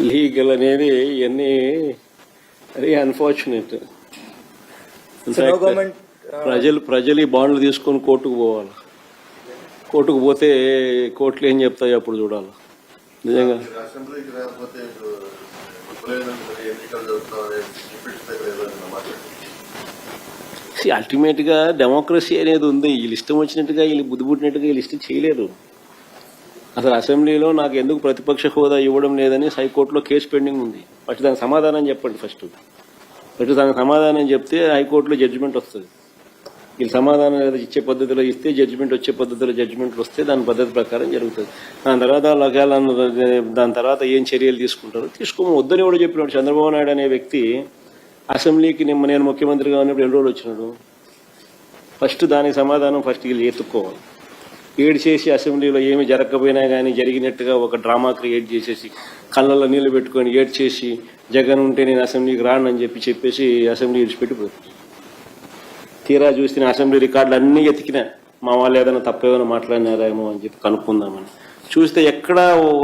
Legal అనేది ఇవన్నీ very unfortunate. ప్రజలు ఈ బాండ్లు తీసుకొని కోర్టుకు పోవాలి. కోర్టుకు పోతే కోర్టులు ఏం చెప్తాయి అప్పుడు చూడాలి. నిజంగా అల్టిమేట్ గా డెమోక్రసీ అనేది ఉంది. వీళ్ళు ఇష్టం వచ్చినట్టుగా వీళ్ళు బుద్ధి పుట్టినట్టుగా వీళ్ళు ఇష్టం చేయలేరు. అసలు అసెంబ్లీలో నాకు ఎందుకు ప్రతిపక్ష హోదా ఇవ్వడం లేదని హైకోర్టులో కేసు పెండింగ్ ఉంది. ఫస్ట్ దానికి సమాధానం చెప్పండి. ఫస్ట్ దానికి సమాధానం చెప్తే హైకోర్టులో జడ్జిమెంట్ వస్తుంది. వీళ్ళు సమాధానం ఇచ్చే పద్ధతిలో ఇస్తే జడ్జిమెంట్ వచ్చే పద్ధతిలో జడ్జిమెంట్లు వస్తే దాని పద్ధతి ప్రకారం జరుగుతుంది. దాని తర్వాత ఏం చర్యలు తీసుకుంటారో వద్దని కూడా చెప్పినాడు. చంద్రబాబు నాయుడు అనే వ్యక్తి అసెంబ్లీకి నేను ముఖ్యమంత్రిగా ఉన్నప్పుడు 2 రోజులు వచ్చినాడు. ఫస్ట్ దానికి సమాధానం వీళ్ళు ఎత్తుక్కోవాలి. ఏడ్ చేసి అసెంబ్లీలో ఏమి జరగకపోయినా కానీ జరిగినట్టుగా ఒక డ్రామా క్రియేట్ చేసేసి కళ్ళల్లో నీళ్లు పెట్టుకొని ఏడ్ చేసి జగన్ ఉంటే నేను అసెంబ్లీకి రానని చెప్పేసి అసెంబ్లీ విడిచిపెట్టిపోతుంది. తీరా చూస్తే అసెంబ్లీ రికార్డులు అన్నీ ఎతికినా మా వాళ్ళు ఏదైనా తప్పేమైనా మాట్లాడినారేమో అని చెప్పి కనుక్కుందామని చూస్తే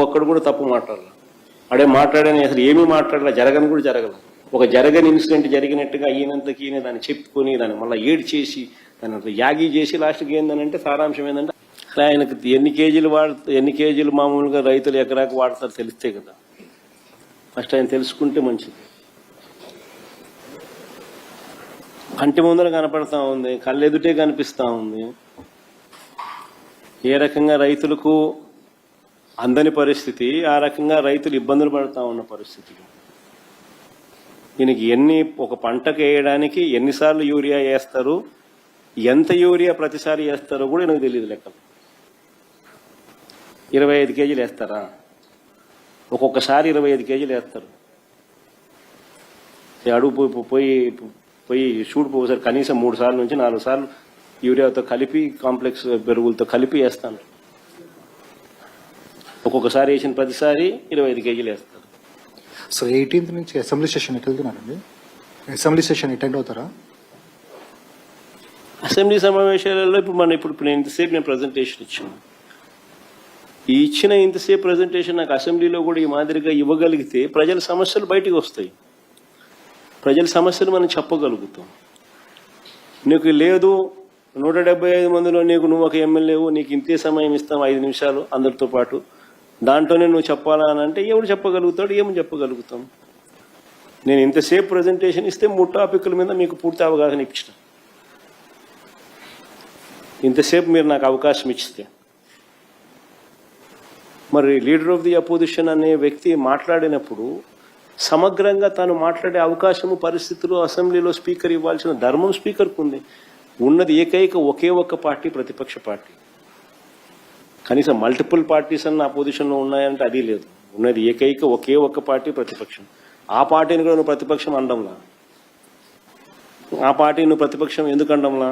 ఒక్కడు కూడా తప్పు మాట్లాడాలి. అడే మాట్లాడని అసలు ఏమీ మాట్లాడాల, జరగని కూడా జరగదు. ఒక జరగని ఇన్సిడెంట్ జరిగినట్టుగా ఈయనంతకి ఈయన దాన్ని చెప్పుకొని దాన్ని మళ్ళీ ఏడ్ చేసి దాన్ని యాగి చేసి లాస్ట్కి ఏంటంటే సారాంశం ఏంటంటే ఆయనకు ఎన్ని కేజీలు మామూలుగా రైతులు ఎకరాకు వాడతారు తెలిస్తే కదా. ఫస్ట్ ఆయన తెలుసుకుంటే మంచిది. కంటి ముందర కనపడతా ఉంది, కళ్ళెదుటే కనిపిస్తూ ఉంది. ఏ రకంగా రైతులకు అందని పరిస్థితి, ఆ రకంగా రైతులు ఇబ్బందులు పడుతూ ఉన్న పరిస్థితి. దీనికి ఒక పంటకు వేయడానికి ఎన్నిసార్లు యూరియా వేస్తారు, ఎంత యూరియా ప్రతిసారి వేస్తారో కూడా నాకు తెలియదు లెక్కలు. 25 కేజీలు వేస్తారా? ఒక్కొక్కసారి 25 కేజీలు వేస్తారు. అడుగు పోయి చూడిపోసారి కనీసం 3 సార్లు నుంచి 4 సార్లు యూరియాతో కలిపి కాంప్లెక్స్ పెరుగులతో కలిపి వేస్తాను. ఒక్కొక్కసారి వేసిన ప్రతిసారి 25 కేజీలు వేస్తారు. సో 18th నుంచి అసెంబ్లీ సెషన్ ఎటు వెళ్తున్నారండి? అసెంబ్లీ సెషన్ అటెండ్ అవుతారా? అసెంబ్లీ సమావేశాలలో ఇప్పుడు నేను ఇంతసేపు ప్రజెంటేషన్ ఇచ్చాను. ఈ ఇచ్చిన ఇంతసేపు ప్రజెంటేషన్ నాకు అసెంబ్లీలో కూడా ఈ మాదిరిగా ఇవ్వగలిగితే ప్రజల సమస్యలు బయటికి వస్తాయి. ప్రజల సమస్యలు మనం చెప్పగలుగుతాం. నీకు లేదు 175 మందిలో నువ్వు ఒక ఎమ్మెల్యేవు, నీకు ఇంతే సమయం ఇస్తాం 5 నిమిషాలు అందరితో పాటు, దాంట్లోనే నువ్వు చెప్పాలా అని అంటే ఎవడు చెప్పగలుగుతాడు? ఏమని చెప్పగలుగుతాం? నేను ఇంతసేపు ప్రజెంటేషన్ ఇస్తే 3 టాపిక్ల మీద మీకు పూర్తి అవగాహన ఇచ్చిన. ఇంతసేపు మీరు నాకు అవకాశం ఇచ్చితే మరి లీడర్ ఆఫ్ ది అపోజిషన్ అనే వ్యక్తి మాట్లాడినప్పుడు సమగ్రంగా తాను మాట్లాడే అవకాశము పరిస్థితులు అసెంబ్లీలో స్పీకర్ ఇవ్వాల్సిన ధర్మం స్పీకర్కు ఉంది. ఉన్నది ఒకే ఒక్క పార్టీ, ప్రతిపక్ష పార్టీ. కనీసం మల్టిపుల్ పార్టీస్ అన్న అపోజిషన్లో ఉన్నాయంటే అది లేదు. ఉన్నది ఒకే ఒక్క పార్టీ, ప్రతిపక్షం. ఆ పార్టీని కూడా నువ్వు ప్రతిపక్షం అనడంలా. ఆ పార్టీ నువ్వు ప్రతిపక్షం ఎందుకు అనడంలా?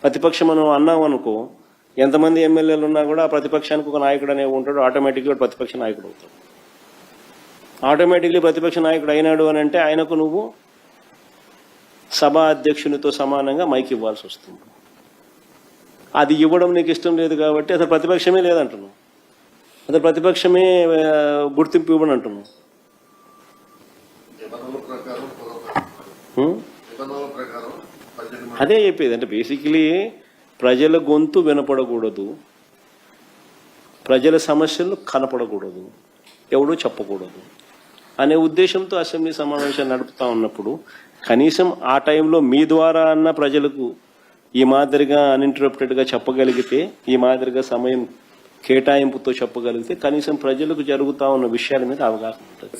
ప్రతిపక్షం నువ్వు అన్నావు అనుకో, ఎంతమంది ఎమ్మెల్యేలు ఉన్నా కూడా ఆ ప్రతిపక్షానికి ఒక నాయకుడు అనేవి ఉంటాడు. ఆటోమేటిక్గా ప్రతిపక్ష నాయకుడు అవుతాడు. ఆటోమేటిక్లీ ప్రతిపక్ష నాయకుడు అయినాడు అని అంటే ఆయనకు నువ్వు సభా అధ్యక్షునితో సమానంగా మైక్ ఇవ్వాల్సి వస్తుంది. అది ఇవ్వడం నీకు ఇష్టం లేదు కాబట్టి అసలు ప్రతిపక్షమే లేదంటున్నావు. అసలు ప్రతిపక్షమే గుర్తింపు ఇవ్వడం అంటున్నావు. అదే చెప్పేది. అంటే బేసికలీ ప్రజల గొంతు వినపడకూడదు, ప్రజల సమస్యలు కనపడకూడదు, ఎవడూ చెప్పకూడదు అనే ఉద్దేశంతో అసెంబ్లీ సమావేశాలు నడుపుతా ఉన్నప్పుడు కనీసం ఆ టైంలో మీ ద్వారా అన్న ప్రజలకు ఈ మాదిరిగా అన్ఇంటరప్టెడ్గా చెప్పగలిగితే, ఈ మాదిరిగా సమయం కేటాయింపుతో చెప్పగలిగితే కనీసం ప్రజలకు జరుగుతూ ఉన్న విషయాల మీద అవగాహన ఉంటుంది.